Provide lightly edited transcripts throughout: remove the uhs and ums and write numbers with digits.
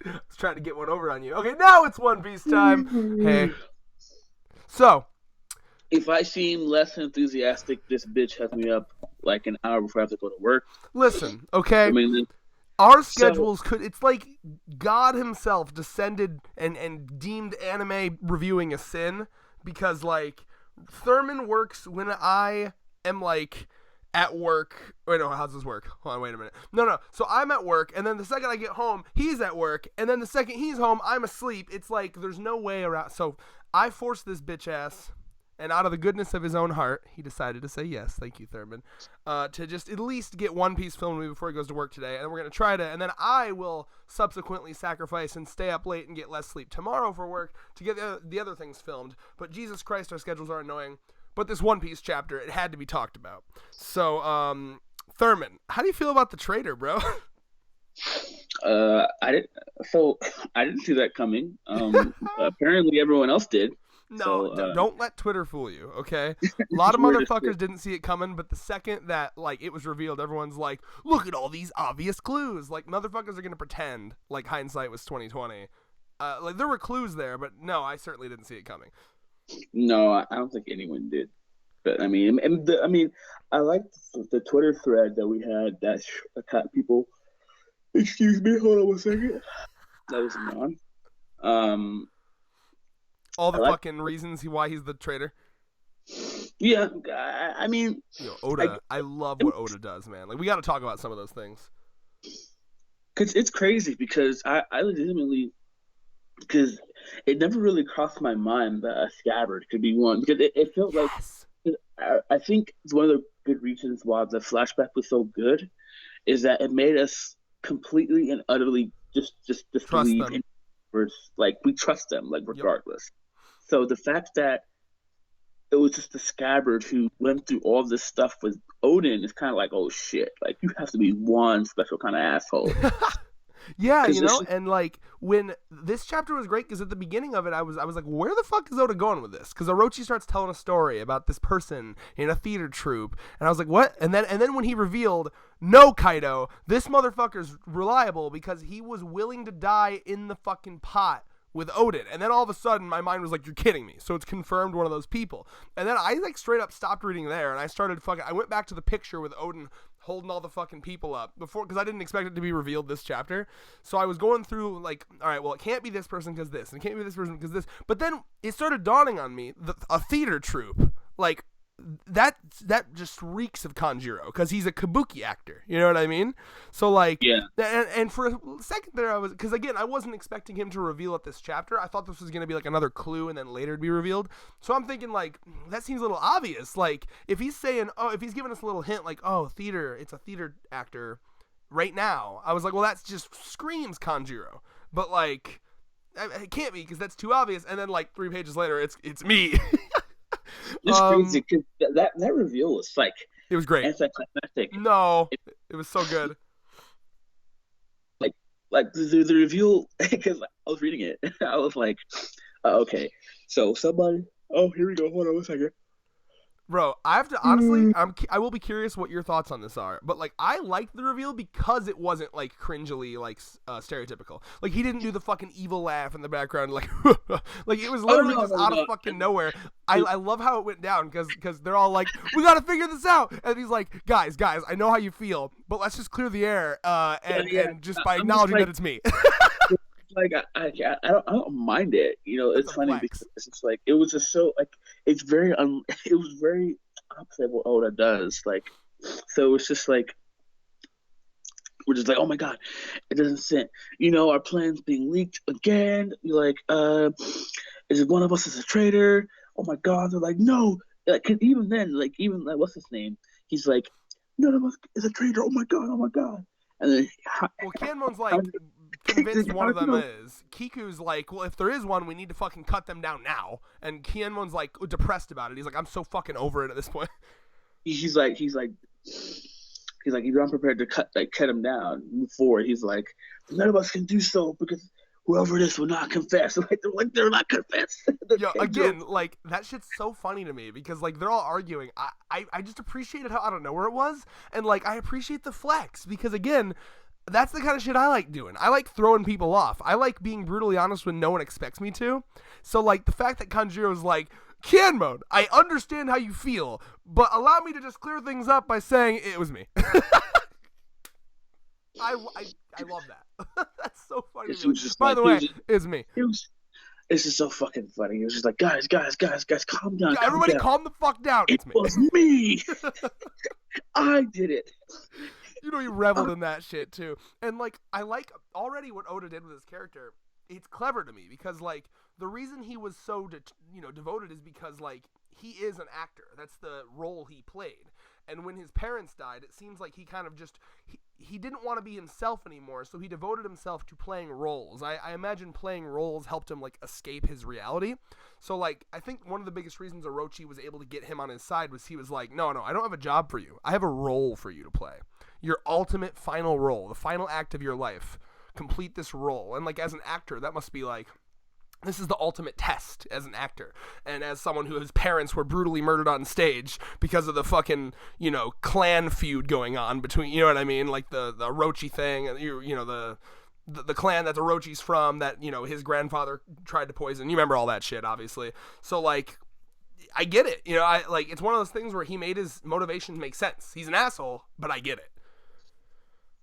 I was trying to get one over on you. Okay, now it's One Piece time. Hey. So, If I seem less enthusiastic, this bitch has me up like an hour before I have to go to work. listen, I okay? mean, Our so schedules could, it's like God himself descended and deemed anime reviewing a sin because, like, Thurman works when I am, like, at work. Wait, no, how's this work? Hold on, wait a minute. No. So I'm at work, and then the second I get home, he's at work, and then the second he's home, I'm asleep. It's like there's no way around. So I forced this bitch ass, and out of the goodness of his own heart, he decided to say yes. Thank you, Thurman. To just at least get One Piece filmed before he goes to work today, and we're gonna try to, and then I will subsequently sacrifice and stay up late and get less sleep tomorrow for work to get the other things filmed. But Jesus Christ, our schedules are annoying. But this One Piece chapter, it had to be talked about. So, Thurman, how do you feel about the traitor, bro? I didn't. So I didn't see that coming. Apparently everyone else did. No, So don't let Twitter fool you, okay? A lot of where to motherfuckers sit. didn't see it coming, but the second that like it was revealed, everyone's like, "Look at all these obvious clues." Like motherfuckers are gonna pretend like hindsight was 2020. Like there were clues there, but no, I certainly didn't see it coming. No, I don't think anyone did. But I mean, I mean, I like the Twitter thread that we had that got people. Excuse me, hold on one second. That was on. Um, All I the like. fucking reasons why he's the traitor. Yeah, I mean, Yo, I, Oda, I love what Oda does, man. Like we got to talk about some of those things. cause it's crazy because I legitimately because it never really crossed my mind that a scabbard could be one because it felt like Yes. I think it's one of the good reasons why the flashback was so good is that it made us completely and utterly just Trust disbelieve them. in like we trust them like Yep. regardless. So the fact that it was just the scabbard who went through all this stuff with Odin is kind of like oh shit like you have to be one special kind of asshole Yeah, because this and like when this chapter was great because at the beginning of it, I was like, where the fuck is Oda going with this? Because Orochi starts telling a story about this person in a theater troupe, and I was like, what? And then when he revealed, no, Kaido, this motherfucker's reliable because he was willing to die in the fucking pot with Odin. And then all of a sudden my mind was like, you're kidding me. So it's confirmed one of those people. And then I like straight up stopped reading there and I went back to the picture with Odin holding all the fucking people up before because I didn't expect it to be revealed this chapter. So I was going through like, all right, well it can't be this person because this, and it can't be this person because this. But then it started dawning on me a theater troupe like that just reeks of Kanjiro because he's a kabuki actor. You know what I mean? So like, yeah and for a second there, I was because again I wasn't expecting him to reveal it this chapter. I thought this was gonna be like another clue and then later to be revealed. So I'm thinking like that seems a little obvious. Like if he's saying, oh, if he's giving us a little hint, like oh theater, it's a theater actor right now. I was like, well that's just screams Kanjiro, but like it can't be because that's too obvious. And then like 3 pages later, it's me. it's crazy because that reveal was like It was great. anticlimactic. No, it was so good. Like like the reveal because I was reading it. I was like, okay, so somebody. Oh, here we go. Hold on one second. Bro, I have to honestly, I will be curious what your thoughts on this are. But like, I liked the reveal because it wasn't like cringily like stereotypical. Like he didn't do the fucking evil laugh in the background, like like it was Oh literally no just no out of no! fucking nowhere. I love how it went down because they're all like, we gotta figure this out, and he's like, guys, I know how you feel, but let's just clear the air, Yeah yeah. and just by I'm just acknowledging that it's me. like I don't mind it. You know, That's it's a funny flex. because it's just like it was just so like it's very it was very opposite of what Oda does. Like so it's just like we're just like, oh my god, it doesn't sit. You know, our plans being leaked again. You're like, is it one of us is a traitor? Oh my god, they're like, no. Like 'cause even then, like even like what's his name? He's like, none of us is a traitor. Oh my god. And then Well, Kianmon's like how, convinced one how of did you them know? is. Kiku's like, well, if there is one, we need to fucking cut them down now. And Kianmon's like depressed about it. He's like, I'm so fucking over it at this point. He's like you're unprepared to cut him down, move forward. He's like none of us can do so because whoever it is will not confess. They're not confess. Yo, again, like that shit's so funny to me because like they're all arguing. I just appreciated how out of nowhere it was, and like I appreciate the flex because again, That's the kind of shit I like doing. I like throwing people off. I like being brutally honest when no one expects me to. So, like, the fact that Kanjiro's like, can mode, I understand how you feel, but allow me to just clear things up by saying it was me. I love that. That's so funny. By the way, it's me. It's just so fucking funny. It was just like, guys, calm down. Everybody calm the fuck down. It was me. I did it. You know, he reveled in that shit too. And like, I like already what Oda did with his character. It's clever to me because like the reason he was so devoted is because like he is an actor. That's the role he played. And when his parents died, it seems like he kind of just he didn't want to be himself anymore, so he devoted himself to playing roles. I imagine playing roles helped him like escape his reality. So like I think one of the biggest reasons Orochi was able to get him on his side was he was like, no, I don't have a job for you. I have a role for you to play. Your ultimate final role, the final act of your life. Complete this role. And like as an actor, that must be like, this is the ultimate test as an actor. And as someone whose parents were brutally murdered on stage because of the fucking, clan feud going on between, you know what I mean? Like the Orochi thing, and the clan that Orochi's from, that, his grandfather tried to poison. You remember all that shit, obviously. So like, I get it. It's one of those things where he made his motivation make sense. He's an asshole, but I get it.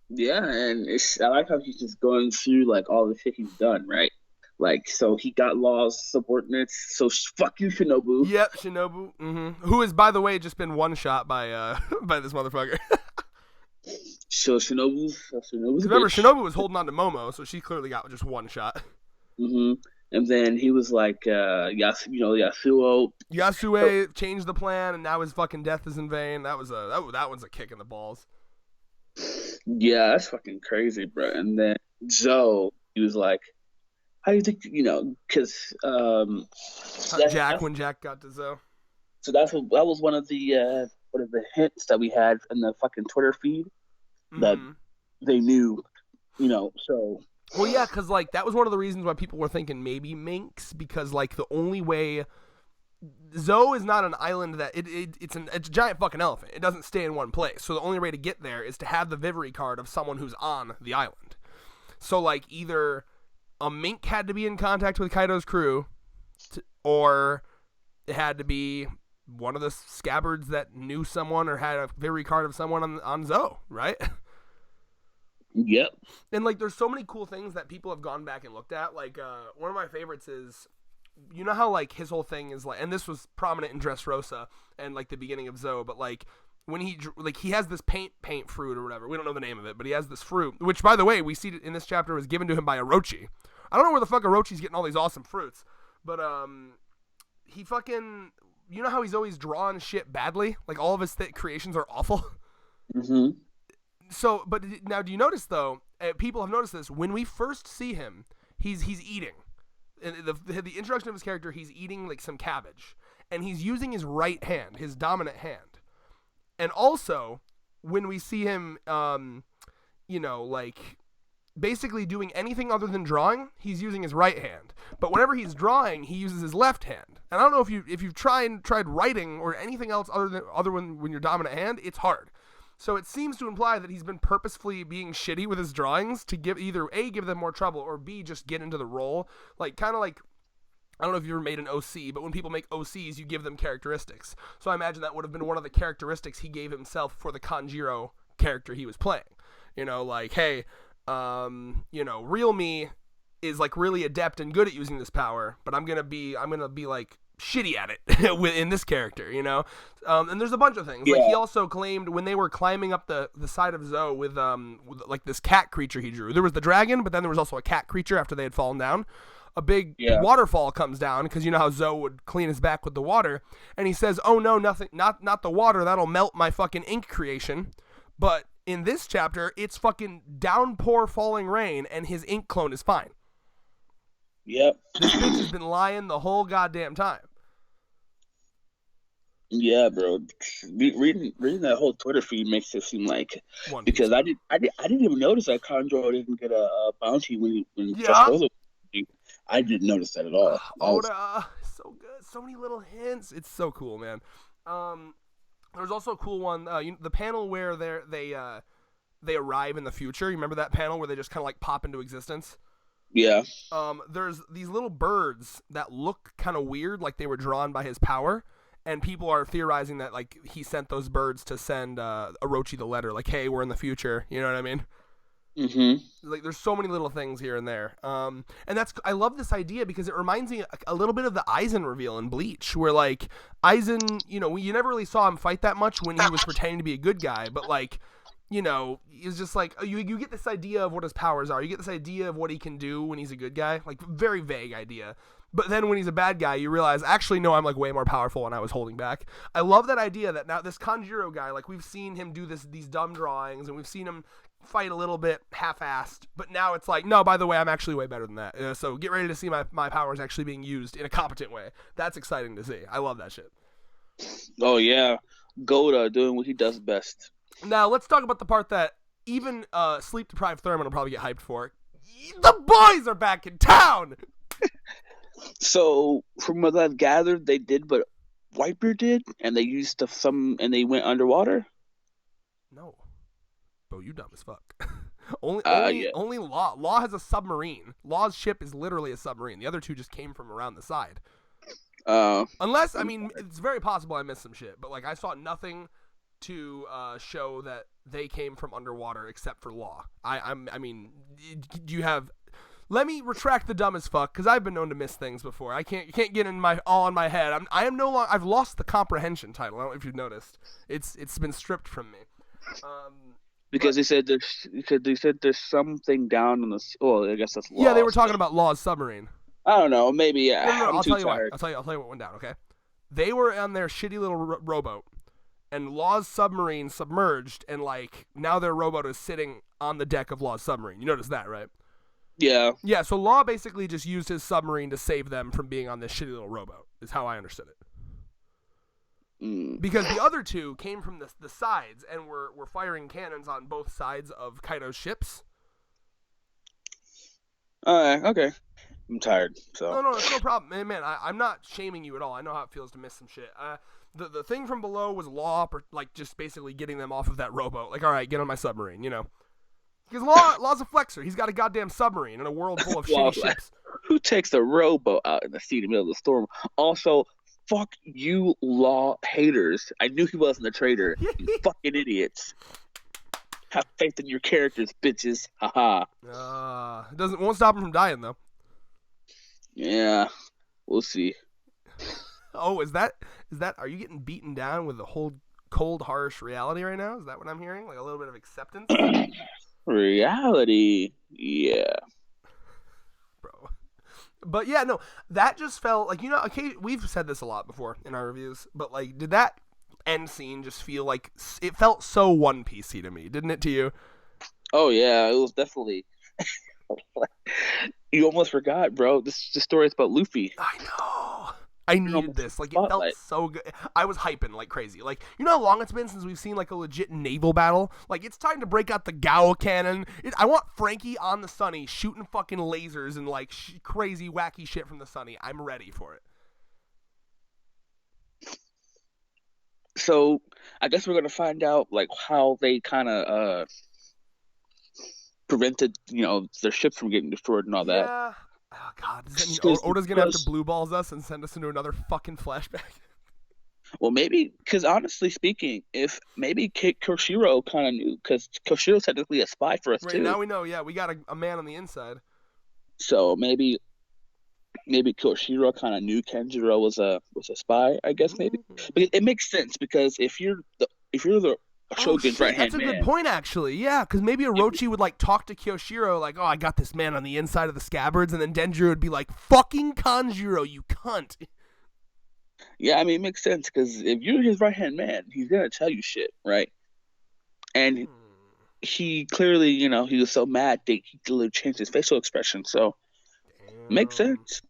Yeah, and I like how he's just going through like all the shit he's done, right? Like, so he got Law's subordinates. So fuck you, Shinobu. Yep, Shinobu. Mm-hmm. Who has, by the way, just been one shot by by this motherfucker. So Shinobu's. Remember, Shinobu was holding on to Momo, so she clearly got just one shot. Mm-hmm. And then he was like, Yasuo. Yasue changed the plan, and now his fucking death is in vain. That one's a kick in the balls. Yeah, that's fucking crazy, bro. And then Zoe, he was like, how do you think, because when Jack got to Zoe. So that was one of the hints that we had in the fucking Twitter feed that they knew, so. Well, yeah, because like that was one of the reasons why people were thinking maybe Minx, because like the only way. Zoe is not an island that it's a giant fucking elephant. It doesn't stay in one place. So the only way to get there is to have the Vivre card of someone who's on the island. So like either a mink had to be in contact with Kaido's crew, or it had to be one of the scabbards that knew someone or had a Vivre card of someone on Zoe, right? Yep. And like there's so many cool things that people have gone back and looked at. Like one of my favorites is, you know how like his whole thing is like, and this was prominent in Dressrosa and like the beginning of Zoe, but like when he has this paint fruit or whatever, we don't know the name of it, but he has this fruit, which by the way we see in this chapter was given to him by Orochi. I don't know where the fuck Orochi's getting all these awesome fruits, but he fucking, you know how he's always drawn shit badly, like all of his creations are awful. Mm-hmm. So, but now do you notice though? People have noticed this when we first see him, he's eating. In the introduction of his character, he's eating like some cabbage, and he's using his right hand, his dominant hand. And also, when we see him, like basically doing anything other than drawing, he's using his right hand. But whenever he's drawing, he uses his left hand. And I don't know if you've tried writing or anything else other than when your dominant hand, it's hard. So it seems to imply that he's been purposefully being shitty with his drawings to give either A, give them more trouble, or B, just get into the role. Like, kind of like, I don't know if you ever made an OC, but when people make OCs, you give them characteristics. So I imagine that would have been one of the characteristics he gave himself for the Kanjiro character he was playing. Like, hey, real me is like really adept and good at using this power, but I'm gonna be like shitty at it in this character, and there's a bunch of things. Yeah. Like he also claimed when they were climbing up the side of Zoe with like this cat creature he drew. There was the dragon, but then there was also a cat creature after they had fallen down. A big waterfall comes down because you know how Zoe would clean his back with the water, and he says, "Oh no, nothing, not the water. That'll melt my fucking ink creation." But in this chapter, it's fucking downpour falling rain, and his ink clone is fine. Yep. This bitch has been lying the whole goddamn time. Yeah, bro. Reading that whole Twitter feed makes it seem like because I didn't even notice that Conjuro didn't get a bounty when I didn't notice that at all. Oda, so good. So many little hints. It's so cool, man. There's also a cool one. The panel where they arrive in the future. You remember that panel where they just kind of like pop into existence? Yeah. There's these little birds that look kind of weird, like they were drawn by his power, and people are theorizing that like he sent those birds to send Orochi the letter, like, hey, we're in the future. You know what I mean? Mm-hmm. Like there's so many little things here and there. And I love this idea because it reminds me a little bit of the Aizen reveal in Bleach, where like Aizen, you know, you never really saw him fight that much when he was pretending to be a good guy, but like, you know, it's just like you get this idea of what his powers are. You get this idea of what he can do when he's a good guy, like very vague idea. But then when he's a bad guy, you realize, actually, no, I'm like way more powerful and I was holding back. I love that idea that now this Kanjiro guy, like we've seen him do these dumb drawings and we've seen him fight a little bit half-assed, but now it's like, no, by the way, I'm actually way better than that. So get ready to see my powers actually being used in a competent way. That's exciting to see. I love that shit. Oh, yeah. Goda doing what he does best. Now, let's talk about the part that even sleep-deprived Thurman will probably get hyped for. The boys are back in town! So, from what I've gathered, they did what Whitebeard did, and they used and they went underwater? No. Bro, you dumb as fuck. Only Law. Law has a submarine. Law's ship is literally a submarine. The other two just came from around the side. Unless, I mean, it's very possible I missed some shit, but like I saw nothing to show that they came from underwater except for Law. I mean, do you have? Let me retract the dumb as fuck because I've been known to miss things before. You can't get in my head. I am no longer. I've lost the comprehension title. I don't know if you've noticed. It's been stripped from me. Because they said there's something down on the. Oh, I guess that's Law. Yeah, they were talking about Law's submarine. I don't know. Maybe. Yeah. No, I'll tell you what. I'll tell you what went down. Okay, they were on their shitty little rowboat, and Law's submarine submerged, and like now their rowboat is sitting on the deck of Law's submarine. You noticed that, right? Yeah. Yeah. So Law basically just used his submarine to save them from being on this shitty little rowboat. Is how I understood it. Because the other two came from the sides and were firing cannons on both sides of Kaido's ships. Okay. I'm tired, so. No, it's no problem. Man, I'm not shaming you at all. I know how it feels to miss some shit. The thing from below was Law, like, just basically getting them off of that rowboat. Like, all right, get on my submarine, you know. Because Law's a flexor. He's got a goddamn submarine in a world full of shitty ships. Who takes a rowboat out in the sea in the middle of the storm? Also, fuck you, Law haters. I knew he wasn't a traitor. You fucking idiots. Have faith in your characters, bitches. Haha. Won't stop him from dying, though. Yeah, we'll see. Oh, is that? Are you getting beaten down with the whole cold, harsh reality right now? Is that what I'm hearing? Like a little bit of acceptance? Reality, yeah. Bro. But yeah, no, that just felt like, you know, okay, we've said this a lot before in our reviews, but like, did that end scene just feel like it felt so One Piece-y to me, didn't it to you? Oh yeah, it was definitely. You almost forgot, bro. This story is about Luffy. I know. I needed this. Like, it felt so good. I was hyping like crazy. Like, you know how long it's been since we've seen like a legit naval battle? Like, it's time to break out the Gao cannon. I want Frankie on the Sunny shooting fucking lasers and like crazy wacky shit from the Sunny. I'm ready for it. So, I guess we're gonna find out like how they kind of prevented, you know, their ships from getting destroyed and all that. Yeah. Oh, God. Does that mean Oda's going to have to blue balls us and send us into another fucking flashback? Well, maybe, because honestly speaking, if maybe Koshiro kind of knew, because Koshiro's technically a spy for us, too. Right, now we know, yeah. We got a man on the inside. So maybe Koshiro kind of knew Kenjiro was a spy, I guess, maybe. But it makes sense, because if you're the Shogun's right-hand man. That's a good point, actually. Yeah, because maybe Orochi would, like, talk to Kyoshiro, like, oh, I got this man on the inside of the scabbards, and then Denjiro would be like, fucking Kanjiro, you cunt. Yeah, I mean, it makes sense, because if you're his right-hand man, he's going to tell you shit, right? And he clearly, you know, he was so mad that he literally changed his facial expression, so makes sense.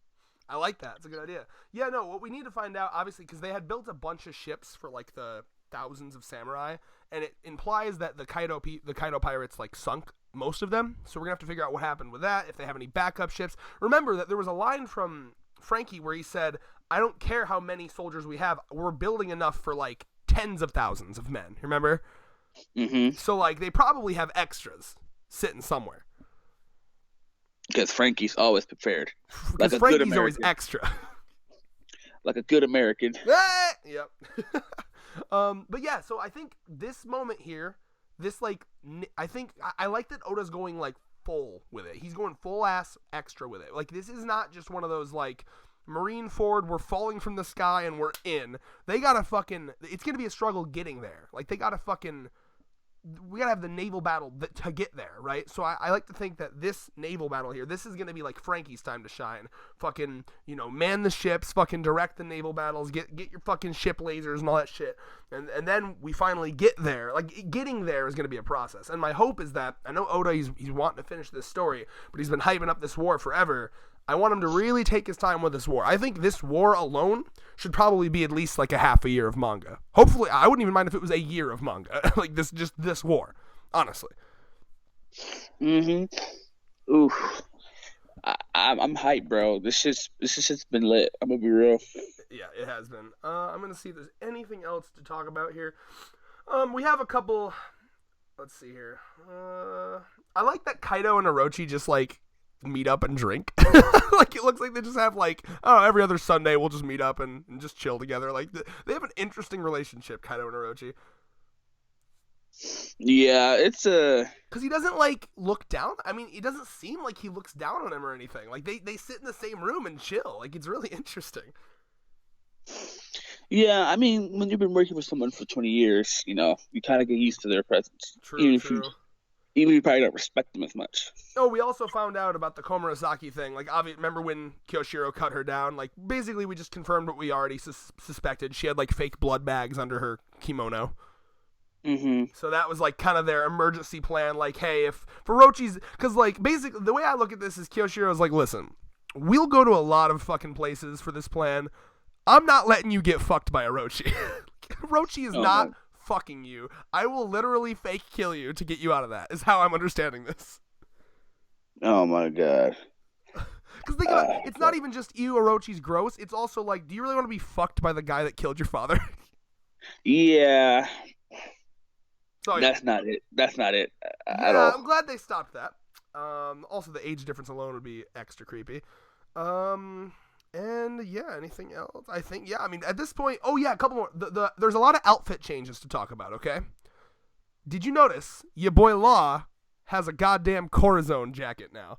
I like that. It's a good idea. Yeah, no, what we need to find out, obviously, because they had built a bunch of ships for, like, the thousands of samurai, and it implies that the Kaido pirates like sunk most of them, so we're gonna have to figure out what happened with that, if they have any backup ships. Remember that there was a line from Frankie where he said, I don't care how many soldiers we have, we're building enough for like tens of thousands of men. Remember? Mm-hmm. So like they probably have extras sitting somewhere. Because Frankie's always prepared, like Because a good Frankie's always American, extra. like a good American. Yep. But yeah, so I think this moment here, this like, I think I like that Oda's going like full with it. He's going full ass extra with it. Like this is not just one of those like Marine Ford, we're falling from the sky and we're in. They gotta fucking, it's gonna be a struggle getting there. Like they gotta fucking, we gotta have the naval battle to get there, right? So I like to think that this naval battle here, this is gonna be like Frankie's time to shine. Fucking, man the ships, fucking direct the naval battles, get your fucking ship lasers and all that shit, and then we finally get there. Like getting there is gonna be a process, and my hope is that I know Oda, he's wanting to finish this story, but he's been hyping up this war forever. I want him to really take his time with this war. I think this war alone should probably be at least like a half a year of manga. Hopefully, I wouldn't even mind if it was a year of manga. Like this war, honestly. Mm-hmm. Oof. I'm hyped, bro. This just been lit. I'm gonna be real. Yeah, it has been. I'm gonna see if there's anything else to talk about here. We have a couple. Let's see here. I like that Kaido and Orochi just like meet up and drink. Like it looks like they just have like, oh, every other Sunday we'll just meet up and just chill together. Like they have an interesting relationship, Kaido and Orochi. Yeah, it's because he doesn't like look down. I mean, it doesn't seem like he looks down on him or anything. Like they sit in the same room and chill. Like it's really interesting. Yeah, I mean, when you've been working with someone for 20 years, you kind of get used to their presence. True. Even if you probably don't respect them as much. Oh, we also found out about the Komurasaki thing. Like, remember when Kyoshiro cut her down? Like, basically, we just confirmed what we already suspected. She had, like, fake blood bags under her kimono. Mm-hmm. So that was, like, kind of their emergency plan. Like, hey, if Orochi's... Because, like, basically, the way I look at this is Kyoshiro's like, listen, we'll go to a lot of fucking places for this plan. I'm not letting you get fucked by Orochi. Orochi is not... fucking you. I will literally fake kill you to get you out of that, is how I'm understanding this. Oh my god. Because think about it, it's not even just you, Orochi's gross, it's also like, do you really want to be fucked by the guy that killed your father? Yeah. So, That's not it. At all. I'm glad they stopped that. Also, the age difference alone would be extra creepy. And yeah, anything else? I think, yeah, I mean, at this point, oh yeah, a couple more. There's a lot of outfit changes to talk about, okay? Did you notice your boy Law has a goddamn Corazon jacket now?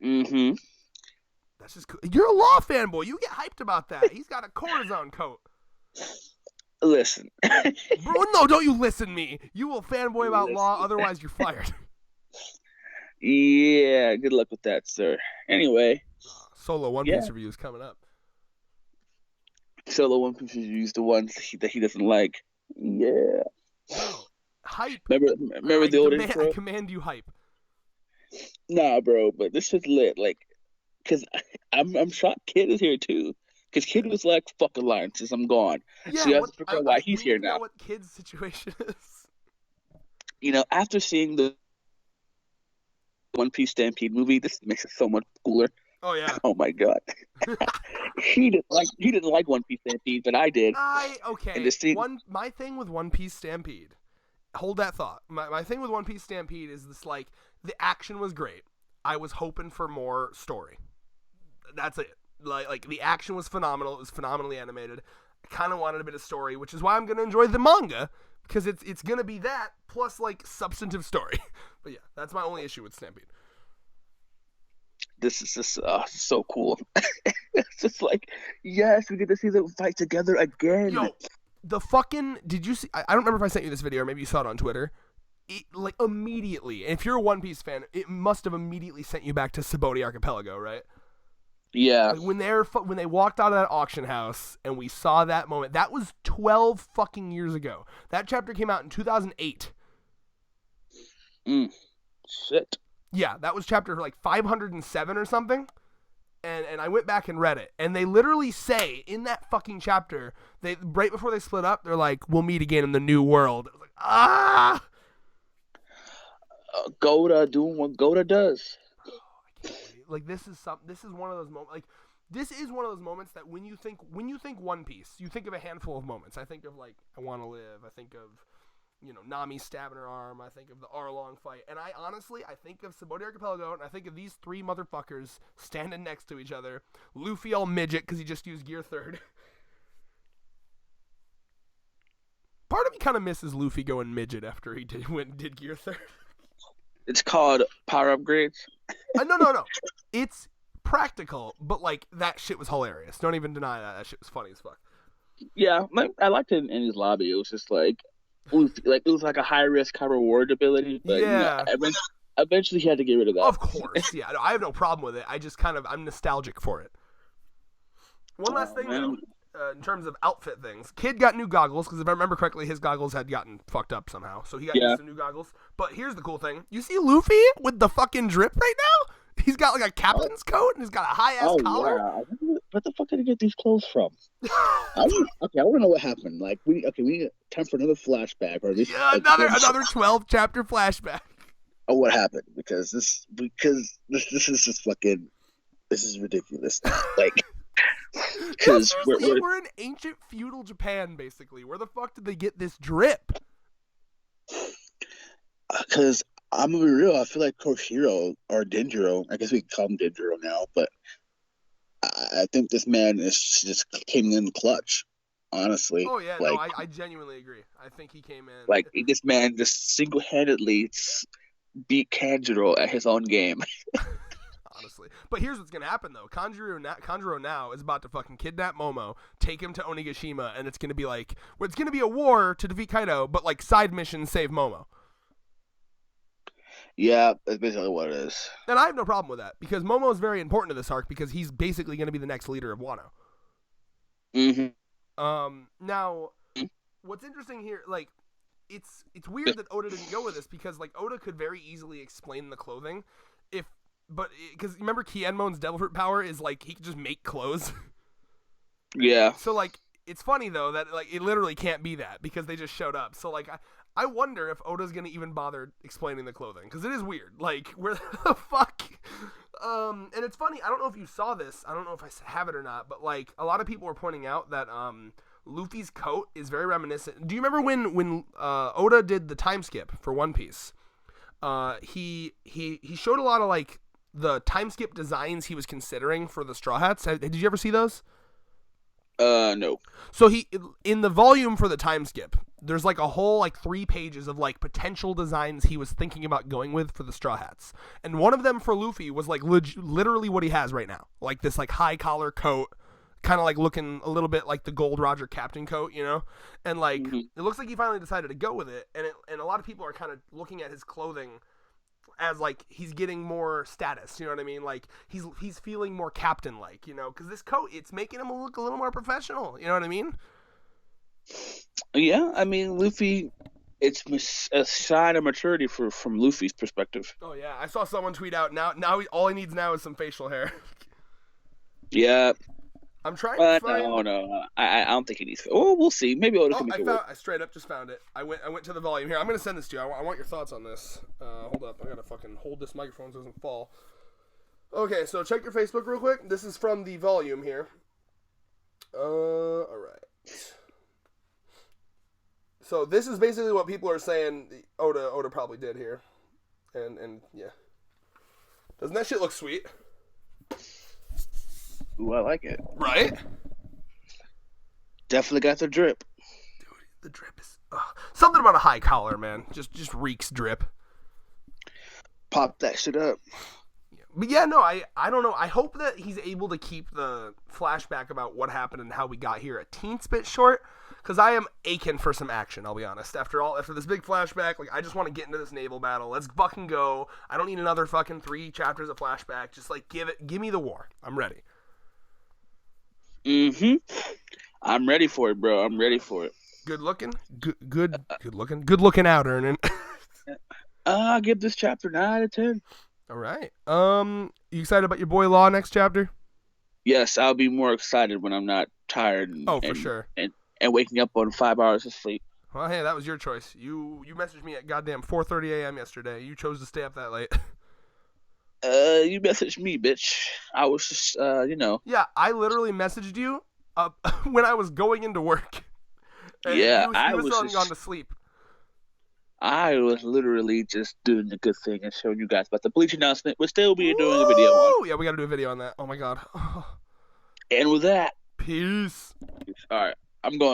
Mm-hmm. That's just cool. You're a Law fanboy. You get hyped about that. He's got a Corazon coat. Listen. Bro, no, don't you listen to me. You will fanboy about Law, otherwise you're fired. Yeah, good luck with that, sir. Anyway. Solo One Piece review is coming up. Solo One Piece reviews, the ones that he doesn't like. Yeah. Bro, hype. Remember the old intro? I command you hype. Nah, bro, but this is lit. Like, cause I'm shocked Kid is here too. Cause Kid was like, "Fuck alliances, I'm gone." Yeah, so you have to figure out why he's here now. Know what Kid's situation is? After seeing the One Piece Stampede movie, this makes it so much cooler. Oh yeah. Oh my god. He didn't like One Piece Stampede, but I did. My thing with One Piece Stampede. Hold that thought. My thing with One Piece Stampede is this, like, the action was great. I was hoping for more story. That's it. Like the action was phenomenal. It was phenomenally animated. I kind of wanted a bit of story, which is why I'm gonna enjoy the manga, because it's gonna be that plus like substantive story. But yeah, that's my only issue with Stampede. This is just so cool. It's just like, yes, we get to see them fight together again. Yo, did you see? I don't remember if I sent you this video or maybe you saw it on Twitter. It, like, immediately, if you're a One Piece fan, it must have immediately sent you back to Sabaody Archipelago, right? Yeah. Like when they walked out of that auction house and we saw that moment, that was 12 fucking years ago. That chapter came out in 2008. Shit. Yeah, that was chapter like 507 or something. And I went back and read it. And they literally say in that fucking chapter, right before they split up, they're like, we'll meet again in the new world. It was like, ah! Goda doing what Goda does. Oh, I can't wait. Like, this is one of those moments. Like, this is one of those moments that when you think One Piece, you think of a handful of moments. I think of, like, I Want to Live. I think of Nami stabbing her arm. I think of the Arlong fight. And I think of Sabaody Archipelago, and I think of these three motherfuckers standing next to each other. Luffy all midget because he just used Gear 3rd. Part of me kind of misses Luffy going midget after he did Gear 3rd. It's called power upgrades. No. It's practical, but like that shit was hilarious. Don't even deny that. That shit was funny as fuck. Yeah, I liked it in his lobby. It was just like it was like a high risk, high reward ability. But yeah. Eventually he had to get rid of that. Of course, yeah. I have no problem with it. I just I'm nostalgic for it. One last thing, though, in terms of outfit things. Kid got new goggles, because if I remember correctly, his goggles had gotten fucked up somehow. So he got some new goggles. But here's the cool thing. You see Luffy with the fucking drip right now? He's got like a captain's coat, and he's got a high-ass collar. Yeah. Where the fuck did he get these clothes from? I want to know what happened. Like, we need time for another flashback, or at least another 12-chapter flashback. Oh, what happened? Because this is just fucking, this is ridiculous. Like, because we're in ancient feudal Japan, basically. Where the fuck did they get this drip? Because I'm gonna be real, I feel like Koshiro or Denjiro, I guess we can call him Denjiro now, but I think this man just came in clutch, honestly. Oh yeah, like, no, I genuinely agree. I think he came in like this man just single-handedly beat Kanjuro at his own game. Honestly. But here's what's going to happen, though. Kanjuro now is about to fucking kidnap Momo, take him to Onigashima, and it's going to be like, it's going to be a war to defeat Kaido, but like side mission save Momo. Yeah, that's basically what it is. And I have no problem with that, because Momo is very important to this arc, because he's basically going to be the next leader of Wano. Mm-hmm. Now, what's interesting here, like, it's weird that Oda didn't go with this, because like Oda could very easily explain the clothing, because remember Kienmon's Devil Fruit power is like he can just make clothes. Yeah. So like it's funny though that like it literally can't be that because they just showed up. So like I wonder if Oda's gonna even bother explaining the clothing because it is weird. Like where the fuck? And it's funny. I don't know if you saw this. I don't know if I have it or not. But like a lot of people were pointing out that Luffy's coat is very reminiscent. Do you remember when Oda did the time skip for One Piece? He showed a lot of like the time skip designs he was considering for the Straw Hats. Did you ever see those? No. So he in the volume for the time skip, there's like a whole like 3 pages of like potential designs he was thinking about going with for the Straw Hats, and one of them for Luffy was like literally what he has right now, like this like high collar coat, kind of like looking a little bit like the Gold Roger captain coat, you know, and like it looks like he finally decided to go with it, and a lot of people are kind of looking at his clothing as like he's getting more status, you know what I mean? Like he's feeling more captain-like, you know, because this coat, it's making him look a little more professional, you know what I mean? Yeah, I mean Luffy, it's a sign of maturity from Luffy's perspective. Oh yeah, I saw someone tweet out now all he needs now is some facial hair. Yeah. I'm trying to find... No. I don't think he needs... Oh, we'll see. Maybe Oda can make it work. I straight up just found it. I went to the volume. Here, I'm going to send this to you. I want your thoughts on this. Hold up. I got to fucking hold this microphone so it doesn't fall. Okay, so check your Facebook real quick. This is from the volume here. Alright. So this is basically what people are saying Oda probably did here. And yeah. Doesn't that shit look sweet? Ooh, I like it. Right? Definitely got the drip. Dude, the drip is... something about a high collar, man. Just reeks drip. Pop that shit up. Yeah. But yeah, no, I don't know. I hope that he's able to keep the flashback about what happened and how we got here a teensy bit short, because I am aching for some action, I'll be honest. After this big flashback, like, I just want to get into this naval battle. Let's fucking go. I don't need another fucking 3 chapters of flashback. Just, like, give me the war. I'm ready. I'm ready for it, bro. I'm ready for it. Good looking? Good looking? Good looking out, Ernan. I'll give this chapter 9 out of 10. All right. You excited about your boy Law next chapter? Yes, I'll be more excited when I'm not tired. For sure. And waking up on 5 hours of sleep. Well, hey, that was your choice. You messaged me at goddamn 4:30 a.m. yesterday. You chose to stay up that late. You messaged me, bitch. I was just, Yeah, I literally messaged you when I was going into work. And yeah, I was gone to sleep. I was literally just doing the good thing and showing you guys about the Bleach announcement. We'll still be doing a video on. Woo! Yeah, we gotta do a video on that. Oh my god. And with that, Peace. all right, I'm going.